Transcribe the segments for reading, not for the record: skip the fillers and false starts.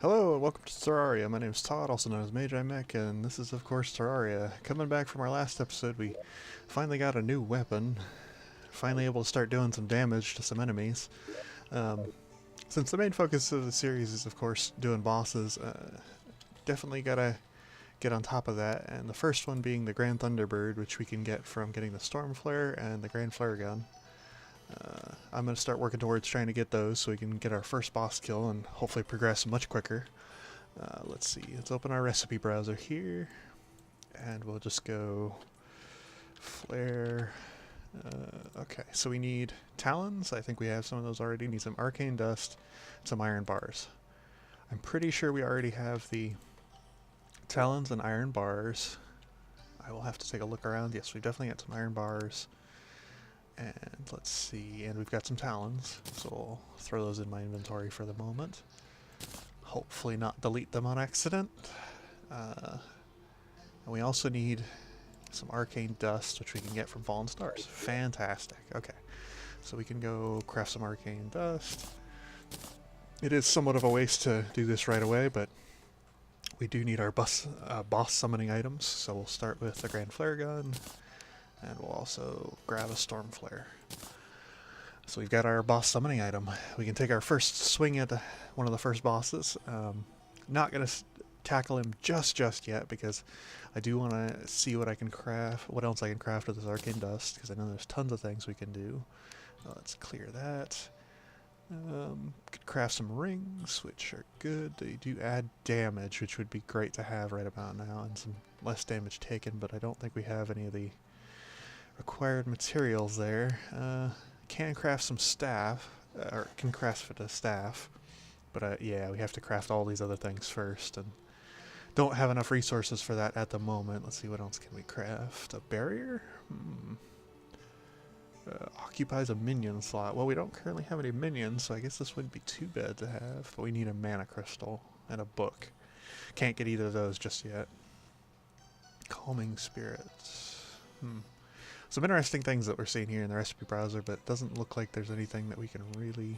Hello and welcome to Terraria. My name is Todd, also known as Magi Mech, and this is of course Terraria. Coming back from our last episode, we finally got a new weapon. Finally able to start doing some damage to some enemies. Since the main focus of the series is of course doing bosses, definitely gotta get on top of that. And the first one being the Grand Thunderbird, which we can get from getting the Storm Flare and the Grand Flare Gun. I'm going to start working towards trying to get those so we can get our first boss kill and hopefully progress much quicker. Let's see, let's open our recipe browser here, and we'll just go flare. Okay, so we need talons. I think we have some of those already. Need some arcane dust, some iron bars. I'm pretty sure we already have the talons and iron bars. I will have to take a look around. Yes, we definitely got some iron bars. And let's see, and we've got some talons, so I'll throw those in my inventory for the moment. Hopefully not delete them on accident. And we also need some arcane dust, which we can get from fallen stars. Fantastic. Okay, so we can go craft some arcane dust. It is somewhat of a waste to do this right away, but we do need our boss summoning items, so we'll start with the Grand Flare Gun. And we'll also grab a Storm Flare. So we've got our boss summoning item. We can take our first swing at one of the first bosses. Not going to tackle him just yet, because I do want to see what I can craft, what else I can craft with this arcane dust, because I know there's tons of things we can do. Let's clear that. Could craft some rings, which are good. They do add damage, which would be great to have right about now, and some less damage taken, but I don't think we have any of the required materials there. Can craft some staff, or can craft a staff, but yeah, we have to craft all these other things first, and don't have enough resources for that at the moment. Let's see, what else can we craft? A barrier? Occupies a minion slot. Well, we don't currently have any minions, so I guess this wouldn't be too bad to have, but we need a mana crystal and a book. Can't get either of those just yet. Calming spirits. Some interesting things that we're seeing here in the recipe browser, but it doesn't look like there's anything that we can really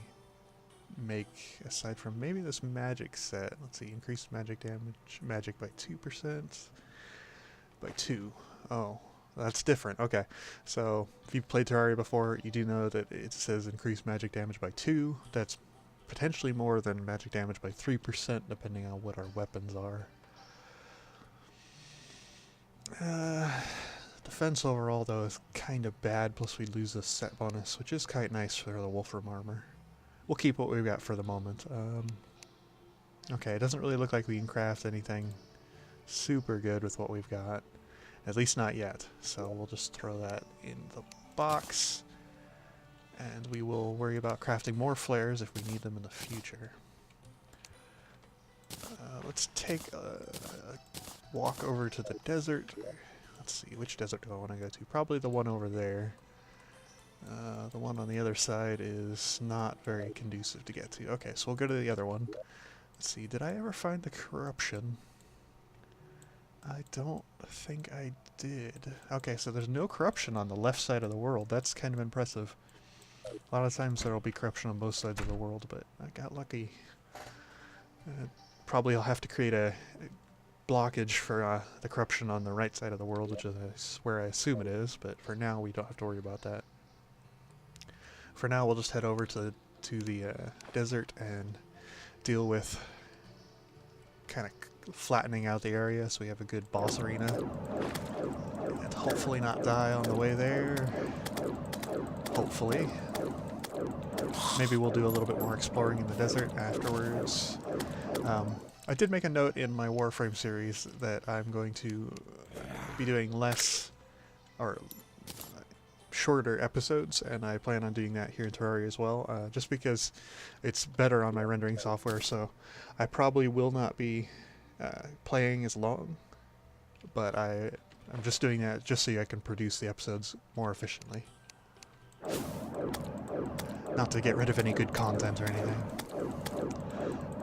make aside from maybe this magic set. Let's see, increased magic damage, magic by 2%, by 2. Oh, that's different. Okay, so if you've played Terraria before, you do know that it says increased magic damage by 2. That's potentially more than magic damage by 3%, depending on what our weapons are. Defense overall, though, is kind of bad, plus we lose this set bonus, which is quite nice for the Wolfram armor. We'll keep what we've got for the moment. Okay, it doesn't really look like we can craft anything super good with what we've got. At least not yet. So we'll just throw that in the box. And we will worry about crafting more flares if we need them in the future. Let's take a walk over to the desert. Let's see, which desert do I want to go to? Probably the one over there. The one on the other side is not very conducive to get to. Okay, so we'll go to the other one. Let's see, did I ever find the corruption? I don't think I did. Okay, so there's no corruption on the left side of the world. That's kind of impressive. A lot of times there will be corruption on both sides of the world, but I got lucky. Probably I'll have to create a blockage for the corruption on the right side of the world, which is where I assume it is, but for now we don't have to worry about that. For now we'll just head over to the desert and deal with kind of flattening out the area so we have a good boss arena, and hopefully not die on the way there. Hopefully. Maybe we'll do a little bit more exploring in the desert afterwards. I did make a note in my Warframe series that I'm going to be doing less, or shorter episodes, and I plan on doing that here in Terraria as well, just because it's better on my rendering software, so I probably will not be playing as long, but I'm just doing that just so I can produce the episodes more efficiently. Not to get rid of any good content or anything.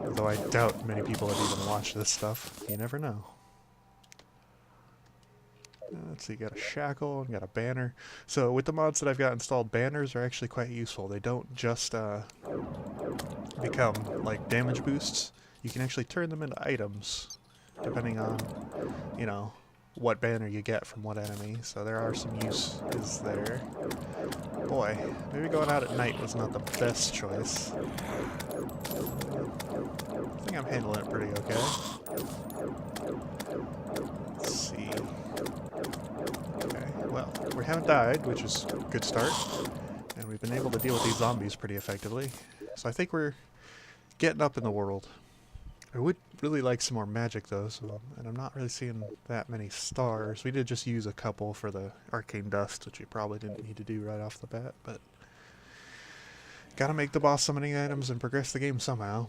Although I doubt many people have even watched this stuff. You never know. Let's see, got a shackle and got a banner. So with the mods that I've got installed, banners are actually quite useful. They don't just become like damage boosts. you can actually turn them into items, depending on, you know, what banner you get from what enemy. So there are some uses there. Boy, maybe going out at night was not the best choice. I think I'm handling it pretty okay. Let's see. Okay, well, we haven't died, which is a good start. And we've been able to deal with these zombies pretty effectively. So I think we're getting up in the world. I would really like some more magic though, and I'm not really seeing that many stars. We did just use a couple for the arcane dust, which we probably didn't need to do right off the bat, but gotta make the boss summoning items and progress the game somehow.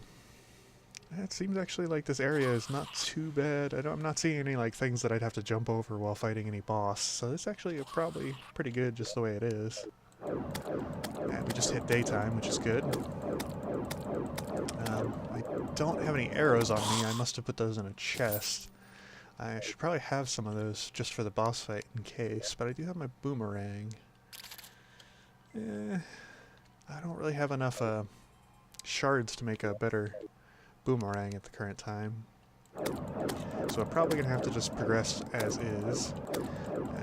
It seems actually like this area is not too bad. I'm not seeing any like things that I'd have to jump over while fighting any boss, so this actually is probably pretty good just the way it is. And we just hit daytime, which is good. I don't have any arrows on me. I must have put those in a chest. I should probably have some of those just for the boss fight in case, but I do have my boomerang. I don't really have enough shards to make a better boomerang at the current time. So I'm probably going to have to just progress as is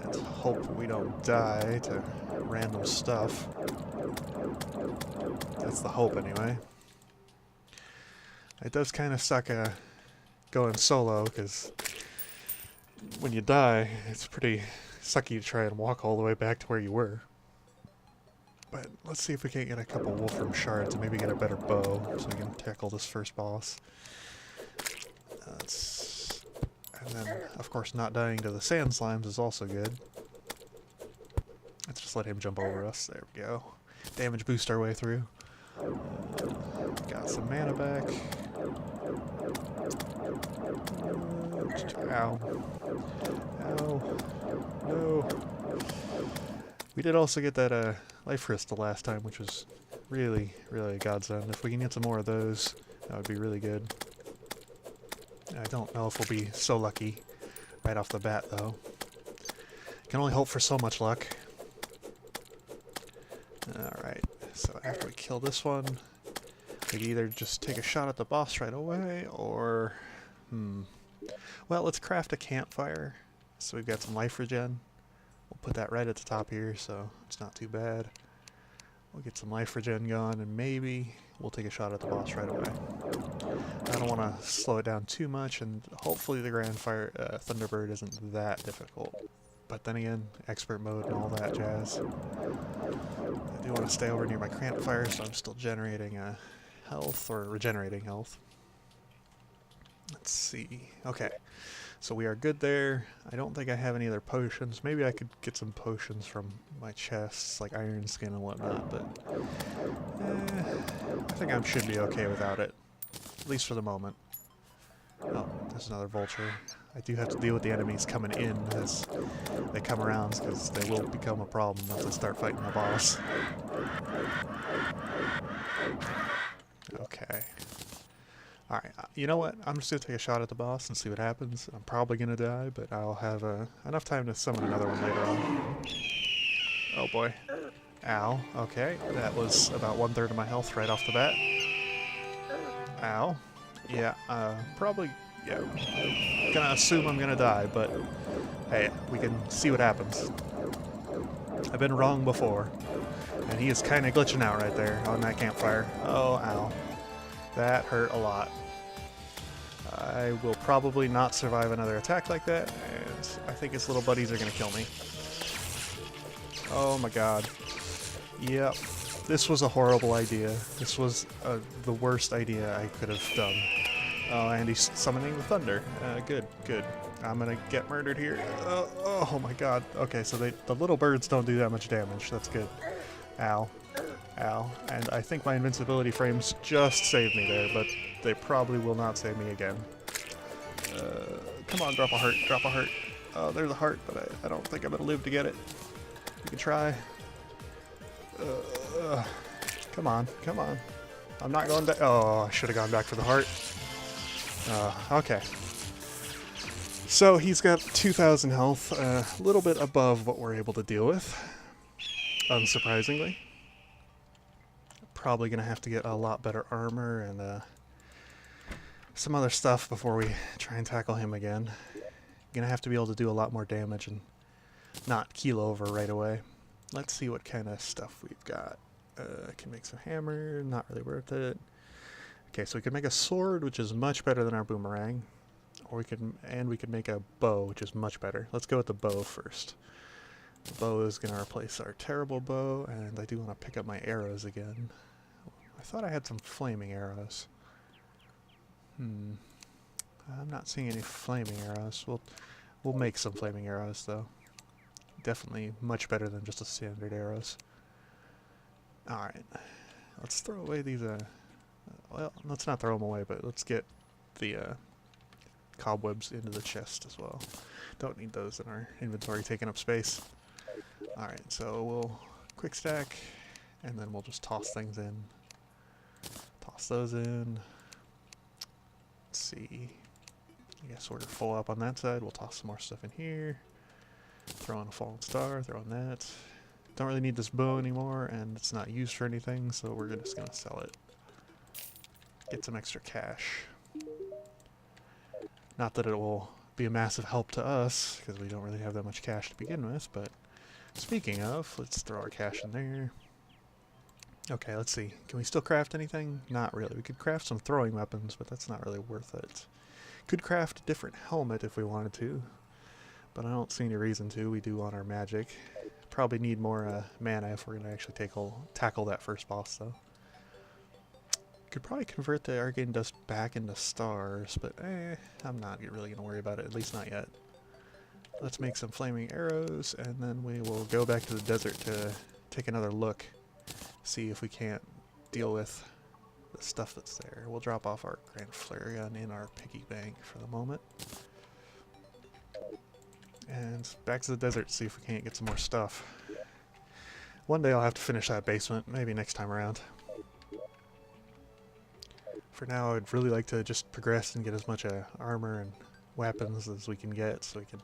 and hope we don't die to random stuff. That's the hope anyway. It does kind of suck going solo, because when you die, it's pretty sucky to try and walk all the way back to where you were. But let's see if we can't get a couple Wolfram shards and maybe get a better bow so we can tackle this first boss. And then, of course, not dying to the sand slimes is also good. Let's just let him jump over us. There we go. Damage boost our way through. Got some mana back. Ow. Ow. No. We did also get that life crystal last time, which was really, really a godsend. If we can get some more of those, that would be really good. I don't know if we'll be so lucky right off the bat, though. Can only hope for so much luck. Alright, so after we kill this one, we can either just take a shot at the boss right away, or... Well, let's craft a campfire. So we've got some life regen. We'll put that right at the top here, so it's not too bad. We'll get some life regen going, and maybe we'll take a shot at the boss right away. I don't want to slow it down too much, and hopefully the Grand Fire Thunderbird isn't that difficult. But then again, expert mode and all that jazz. I do want to stay over near my campfire, so I'm still generating health, or regenerating health. Let's see. Okay, so we are good there. I don't think I have any other potions. Maybe I could get some potions from my chests, like iron skin and whatnot, but I think I should be okay without it, at least for the moment. Oh, there's another vulture. I do have to deal with the enemies coming in as they come around, because they will become a problem once I start fighting the boss. Okay. Alright, you know what? I'm just going to take a shot at the boss and see what happens. I'm probably going to die, but I'll have enough time to summon another one later on. Oh boy. Ow. Okay, that was about 1/3 of my health right off the bat. Ow. Yeah, probably, yeah. I'm gonna assume I'm gonna die, but hey, we can see what happens. I've been wrong before, and he is kind of glitching out right there on that campfire. Oh, ow. That hurt a lot. I will probably not survive another attack like that, and I think his little buddies are gonna kill me. Oh my god. Yep. This was a horrible idea. This was the worst idea I could have done. Oh, and he's summoning the thunder. Good, good. I'm gonna get murdered here. Oh my god. Okay, so the little birds don't do that much damage. That's good. Ow. Ow. And I think my invincibility frames just saved me there, but they probably will not save me again. Come on, drop a heart. Drop a heart. Oh, there's a heart, but I don't think I'm gonna live to get it. You can try. Come on, come on. I'm not going back. Oh, I should have gone back for the heart. Okay. So he's got 2,000 health, a little bit above what we're able to deal with, unsurprisingly. Probably going to have to get a lot better armor and some other stuff before we try and tackle him again. Gonna have to be able to do a lot more damage and not keel over right away. Let's see what kind of stuff we've got. I can make some hammer, not really worth it. Okay, so we could make a sword, which is much better than our boomerang. Or we could make a bow, which is much better. Let's go with the bow first. The bow is gonna replace our terrible bow, and I do want to pick up my arrows again. I thought I had some flaming arrows. I'm not seeing any flaming arrows. We'll make some flaming arrows though. Definitely much better than just a standard arrows. Alright, let's throw away these, well, let's not throw them away, but let's get the cobwebs into the chest as well. Don't need those in our inventory taking up space. Alright, so we'll quick stack, and then we'll just toss things in. Toss those in. Let's see. I guess we're full up on that side. We'll toss some more stuff in here. Throw in a fallen star, throw in that. Don't really need this bow anymore, and it's not used for anything, so we're just gonna sell it. Get some extra cash. Not that it will be a massive help to us, because we don't really have that much cash to begin with, but speaking of, let's throw our cash in there. Okay, let's see. Can we still craft anything? Not really. We could craft some throwing weapons, but that's not really worth it. Could craft a different helmet if we wanted to, but I don't see any reason to. We do want our magic. Probably need more mana if we're going to actually tackle that first boss, though. Could probably convert the arcane dust back into stars, but I'm not really going to worry about it, at least not yet. Let's make some flaming arrows, and then we will go back to the desert to take another look, see if we can't deal with the stuff that's there. We'll drop off our Grand Flare Gun in our piggy bank for the moment. And back to the desert to see if we can't get some more stuff. One day I'll have to finish that basement, maybe next time around. For now, I'd really like to just progress and get as much armor and weapons as we can get so we can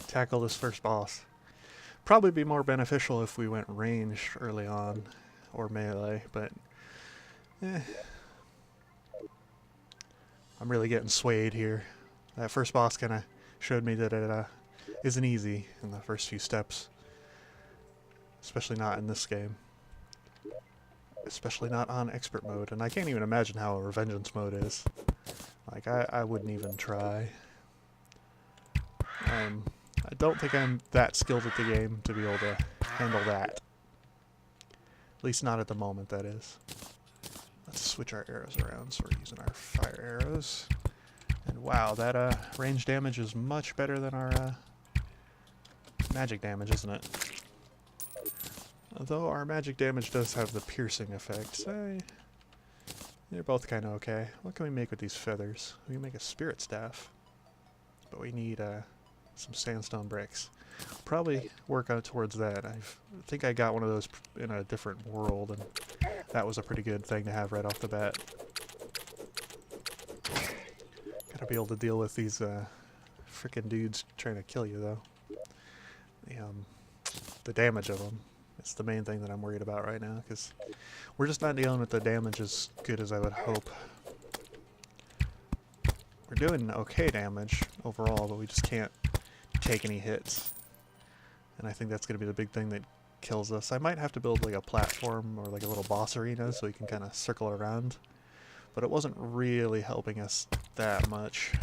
tackle this first boss. Probably be more beneficial if we went ranged early on, or melee, but I'm really getting swayed here. That first boss kind of showed me that it isn't easy in the first few steps. Especially not in this game. Especially not on expert mode, and I can't even imagine how a revengeance mode is. Like, I wouldn't even try. I don't think I'm that skilled at the game to be able to handle that. At least not at the moment, that is. Let's switch our arrows around, so we're using our fire arrows. And wow, that range damage is much better than our magic damage, isn't it? Although our magic damage does have the piercing effect, they're both kind of okay. What can we make with these feathers? We can make a spirit staff, but we need some sandstone bricks. Probably work on towards that. I think I got one of those in a different world, and that was a pretty good thing to have right off the bat. Gotta be able to deal with these frickin' dudes trying to kill you, though. The damage of them. It's the main thing that I'm worried about right now, because we're just not dealing with the damage as good as I would hope. We're doing okay damage overall, but we just can't take any hits. And I think that's going to be the big thing that kills us. I might have to build like a platform or like a little boss arena so we can kind of circle around. But it wasn't really helping us that much.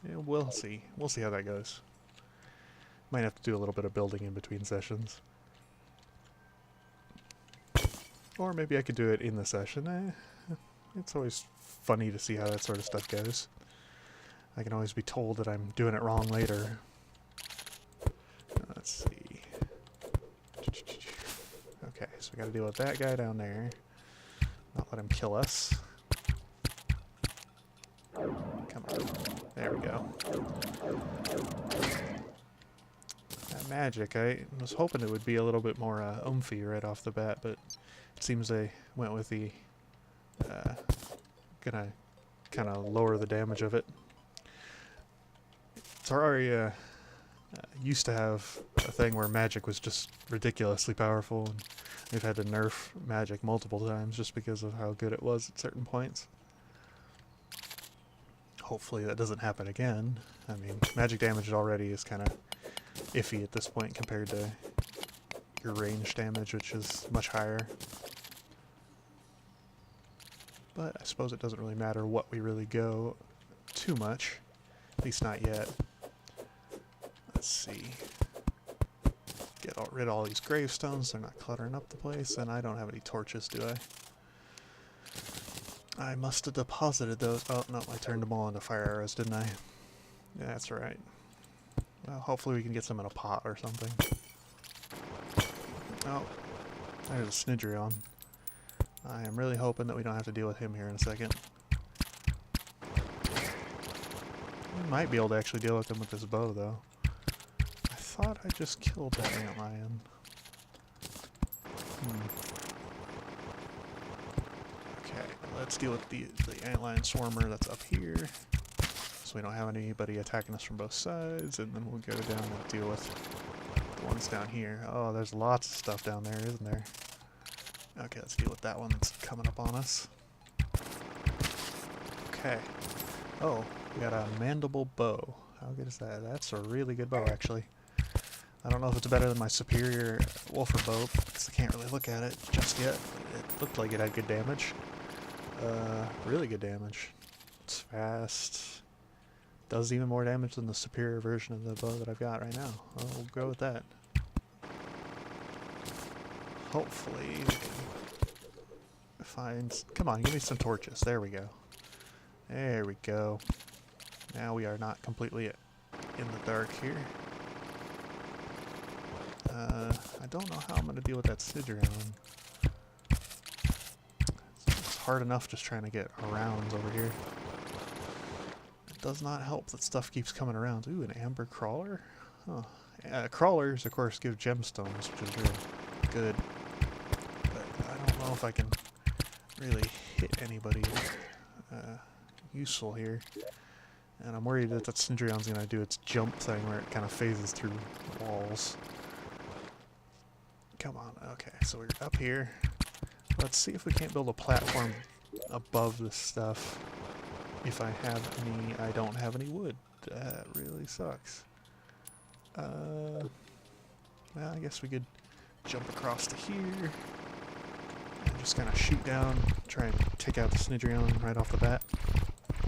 Yeah, we'll see. We'll see how that goes. Might have to do a little bit of building in between sessions. Or maybe I could do it in the session. It's always funny to see how that sort of stuff goes. I can always be told that I'm doing it wrong later. Let's see. Okay, so we gotta deal with that guy down there. Not let him kill us. Come on. There we go. That magic, I was hoping it would be a little bit more oomphy right off the bat, but it seems they went with the gonna kind of lower the damage of it. Terraria used to have a thing where magic was just ridiculously powerful, and they've had to nerf magic multiple times just because of how good it was at certain points. Hopefully that doesn't happen again. I mean, magic damage already is kind of iffy at this point compared to your range damage, which is much higher. But I suppose it doesn't really matter what we really go too much. At least not yet. Let's see. Get rid of all these gravestones. They're not cluttering up the place. And I don't have any torches, do I? I must have deposited those. Oh, no, I turned them all into fire arrows, didn't I? Yeah, that's right. Well, hopefully we can get some in a pot or something. Oh, there's a Snidrion. I am really hoping that we don't have to deal with him here in a second. We might be able to actually deal with him with this bow, though. I thought I just killed that antlion. Okay, let's deal with the antlion swarmer that's up here. So we don't have anybody attacking us from both sides, and then we'll go down and deal with the ones down here. Oh, there's lots of stuff down there, isn't there? Okay, let's deal with that one that's coming up on us. Okay. Oh, we got a mandible bow. How good is that? That's a really good bow, actually. I don't know if it's better than my superior wolfer bow, because I can't really look at it just yet. It looked like it had good damage. Really good damage. It's fast. Does even more damage than the superior version of the bow that I've got right now. We'll go with that. Hopefully we can find... Come on, give me some torches. There we go. There we go. Now we are not completely in the dark here. I don't know how I'm going to deal with that Sidron. It's hard enough just trying to get around over here. It does not help that stuff keeps coming around. Ooh, an amber crawler? Huh. Crawlers, of course, give gemstones, which is really good. But I don't know if I can really hit anybody useful here. And I'm worried that that Cindrion's going to do its jump thing where it kind of phases through walls. Come on, okay, so we're up here. Let's see if we can't build a platform above this stuff. If I have any, I don't have any wood. That really sucks. Well, I guess we could jump across to here. And just kind of shoot down, try and take out the Snidrion right off the bat.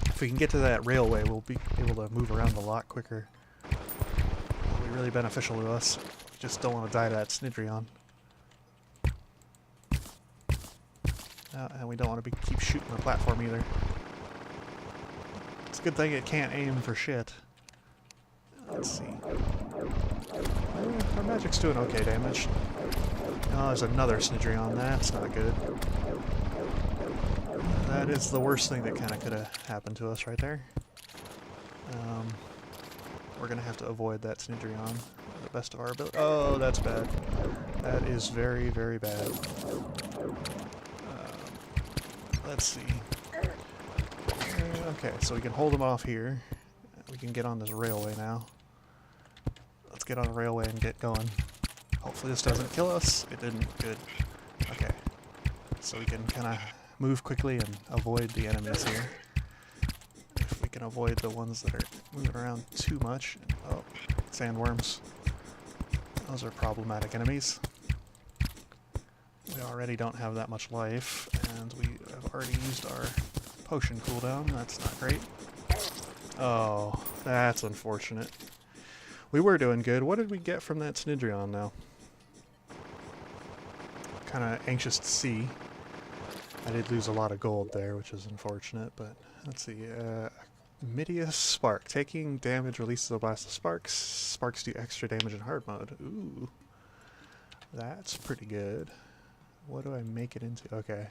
If we can get to that railway, we'll be able to move around a lot quicker. It'll be really beneficial to us. We just don't want to die to that Snidrion. And we don't want to keep shooting the platform either. It's a good thing it can't aim for shit. Let's see. Our magic's doing okay damage. Oh, there's another Snidrion. That's not good. That is the worst thing that kind of could have happened to us right there. We're going to have to avoid that Snidrion to the best of our ability. Oh, that's bad. That is very, very bad. Let's see. Okay, so we can hold them off here. We can get on this railway now. Let's get on the railway and get going. Hopefully this doesn't kill us. It didn't. Good. Okay. So we can kind of move quickly and avoid the enemies here. If we can avoid the ones that are moving around too much. Oh, sandworms. Those are problematic enemies. We already don't have that much life, and we have already used our potion cooldown. That's not great. Oh, that's unfortunate. We were doing good. What did we get from that Snidrion now? Kind of anxious to see. I did lose a lot of gold there, which is unfortunate, but let's see. Midius Spark. Taking damage releases a blast of sparks. Sparks do extra damage in hard mode. Ooh. That's pretty good. What do I make it into? Okay.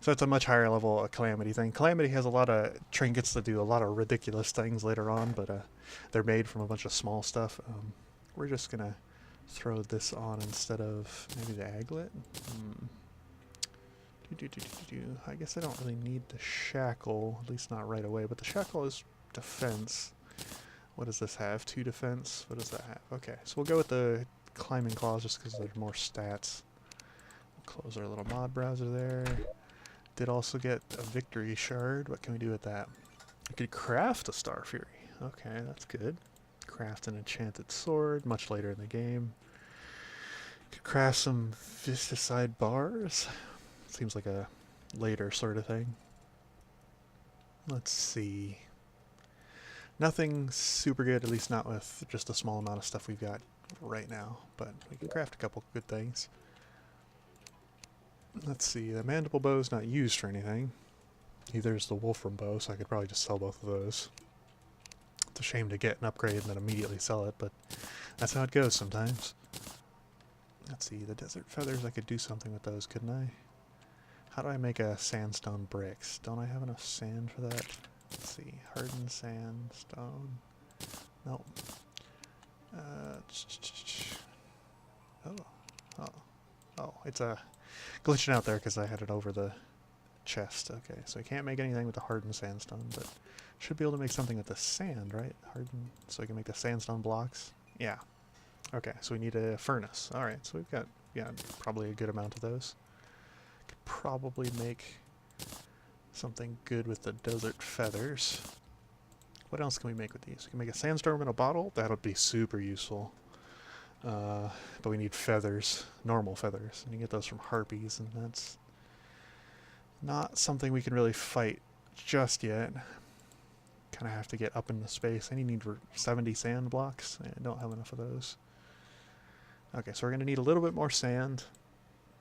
So it's a much higher level Calamity thing. Calamity has a lot of trinkets that do a lot of ridiculous things later on, but they're made from a bunch of small stuff. We're just going to throw this on instead of maybe the aglet. I guess I don't really need the shackle, at least not right away, but the shackle is defense. What does this have? 2 defense? What does that have? Okay, so we'll go with the climbing claws just because there's more stats. Close our little mod browser there. Did also get a victory shard. What can we do with that? I could craft a Star Fury. Okay, that's good. Craft an enchanted sword much later in the game. Could craft some Visticide bars. Seems like a later sort of thing. Let's see. Nothing super good, at least not with just a small amount of stuff we've got right now, but we can craft a couple good things. Let's see, the mandible bow is not used for anything. Neither is the wolfram bow, so I could probably just sell both of those. It's a shame to get an upgrade and then immediately sell it, but that's how it goes sometimes. Let's see, the desert feathers, I could do something with those, couldn't I? How do I make a sandstone bricks? Don't I have enough sand for that? Let's see, hardened sandstone. Nope. Oh, it's glitching out there because I had it over the chest. Okay, so I can't make anything with the hardened sandstone, but should be able to make something with the sand, right? Hardened, so I can make the sandstone blocks. Yeah. Okay, so we need a furnace. All right, so we've got probably a good amount of those. Could probably make something good with the desert feathers. What else can we make with these? We can make a sandstorm in a bottle. That'll be super useful. But we need feathers, normal feathers, and you get those from harpies, and that's not something we can really fight just yet. Kind of have to get up into space. I need 70 sand blocks. I don't have enough of those. Okay, so we're going to need a little bit more sand.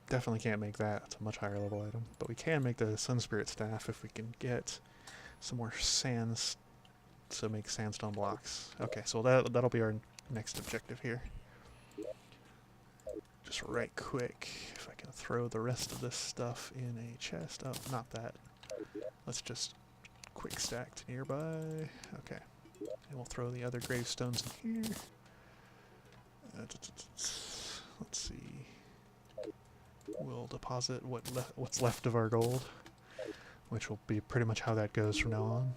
Definitely can't make that. It's a much higher level item. But we can make the Sun Spirit Staff if we can get some more sand to make sandstone blocks. Okay, so that'll be our next objective here. Just right quick, if I can throw the rest of this stuff in a chest. Oh, not that. Let's just quick stack to nearby. Okay. And we'll throw the other gravestones in here. Let's see. We'll deposit what's left of our gold, which will be pretty much how that goes from now on.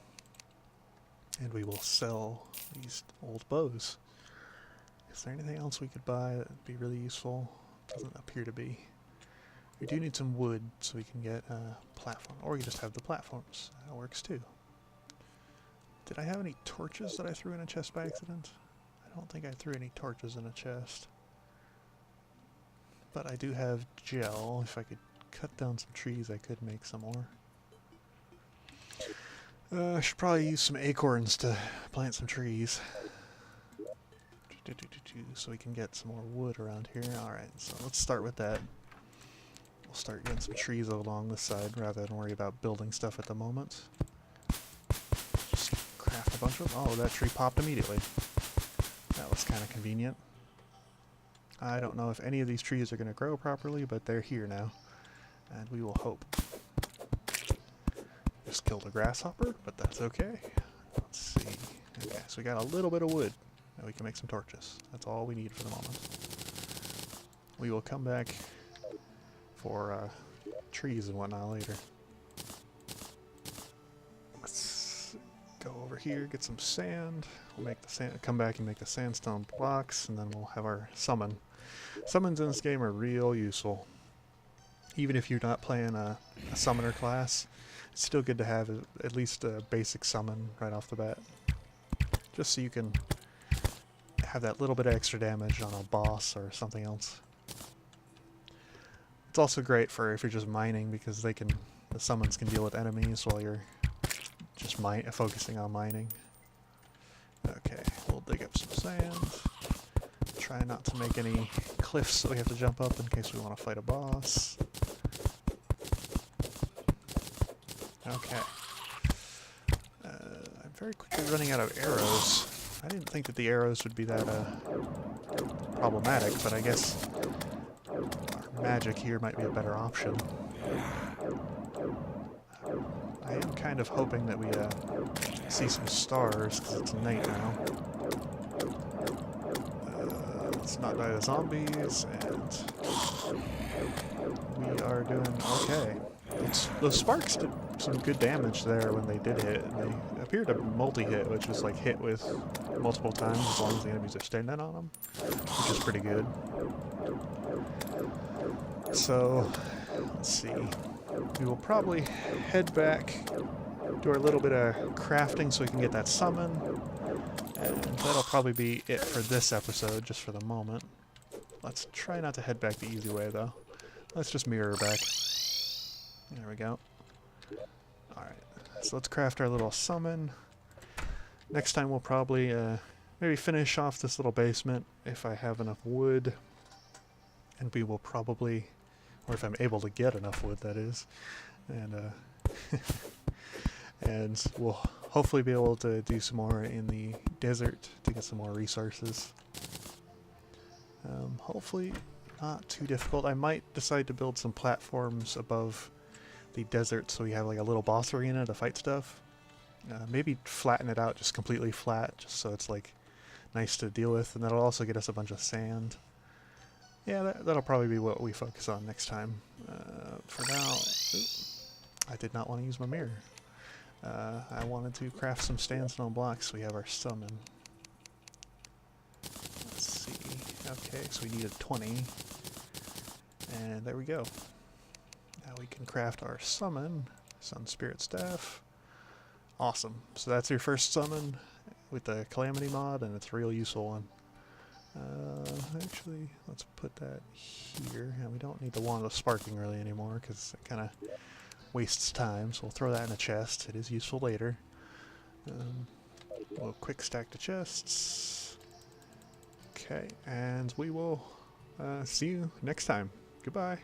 And we will sell these old bows. Is there anything else we could buy that would be really useful? Doesn't appear to be. We do need some wood so we can get a platform, or we just have the platforms. That works too. Did I have any torches that I threw in a chest by accident? I don't think I threw any torches in a chest. But I do have gel. If I could cut down some trees, I could make some more. I should probably use some acorns to plant some trees. So we can get some more wood around here. Alright, so let's start with that. We'll start getting some trees along this side rather than worry about building stuff at the moment. Just craft a bunch of them. Oh, that tree popped immediately. That was kind of convenient. I don't know if any of these trees are going to grow properly, but they're here now. And we will hope. Just killed a grasshopper, but that's okay. Let's see. Okay, so we got a little bit of wood. Now we can make some torches. That's all we need for the moment. We will come back for trees and whatnot later. Let's go over here, get some sand. We'll make the sand. Come back and make the sandstone blocks, and then we'll have our summon. Summons in this game are real useful. Even if you're not playing a summoner class, it's still good to have at least a basic summon right off the bat. Just so you can have that little bit of extra damage on a boss or something else. It's also great for if you're just mining, because the summons can deal with enemies while you're just focusing on mining. Okay, we'll dig up some sand. Try not to make any cliffs that we have to jump up in case we want to fight a boss. Okay. I'm very quickly running out of arrows. I didn't think that the arrows would be that problematic, but I guess our magic here might be a better option. I am kind of hoping that we see some stars, because it's night now. Let's not die to zombies, and we are doing okay. Those sparks did some good damage there when they did hit, and they appeared to multi-hit, which is like hit with multiple times as long as the enemies are standing on them, which is pretty good. So, let's see. We will probably head back do our little bit of crafting so we can get that summon. And that'll probably be it for this episode, just for the moment. Let's try not to head back the easy way, though. Let's just mirror back. There we go. Alright, so let's craft our little summon. Next time we'll probably maybe finish off this little basement if I have enough wood. And we will probably, or if I'm able to get enough wood, that is. And, and we'll hopefully be able to do some more in the desert to get some more resources. Hopefully not too difficult. I might decide to build some platforms above the desert so we have like a little boss arena to fight stuff. Maybe flatten it out just completely flat, just so it's like nice to deal with, and that'll also get us a bunch of sand. Yeah, that'll probably be what we focus on next time. For now, I did not want to use my mirror. I wanted to craft some sandstone blocks so we have our summon. Let's see. Okay, so we needed 20. And there we go. Now we can craft our summon. Sun Spirit Staff. Awesome. So that's your first summon with the Calamity mod, and it's a real useful one. Actually, let's put that here. And we don't need the Wand of Sparking really anymore, because it kind of wastes time, so we'll throw that in a chest. It is useful later. We'll quick stack the chests. Okay, and we will see you next time. Goodbye.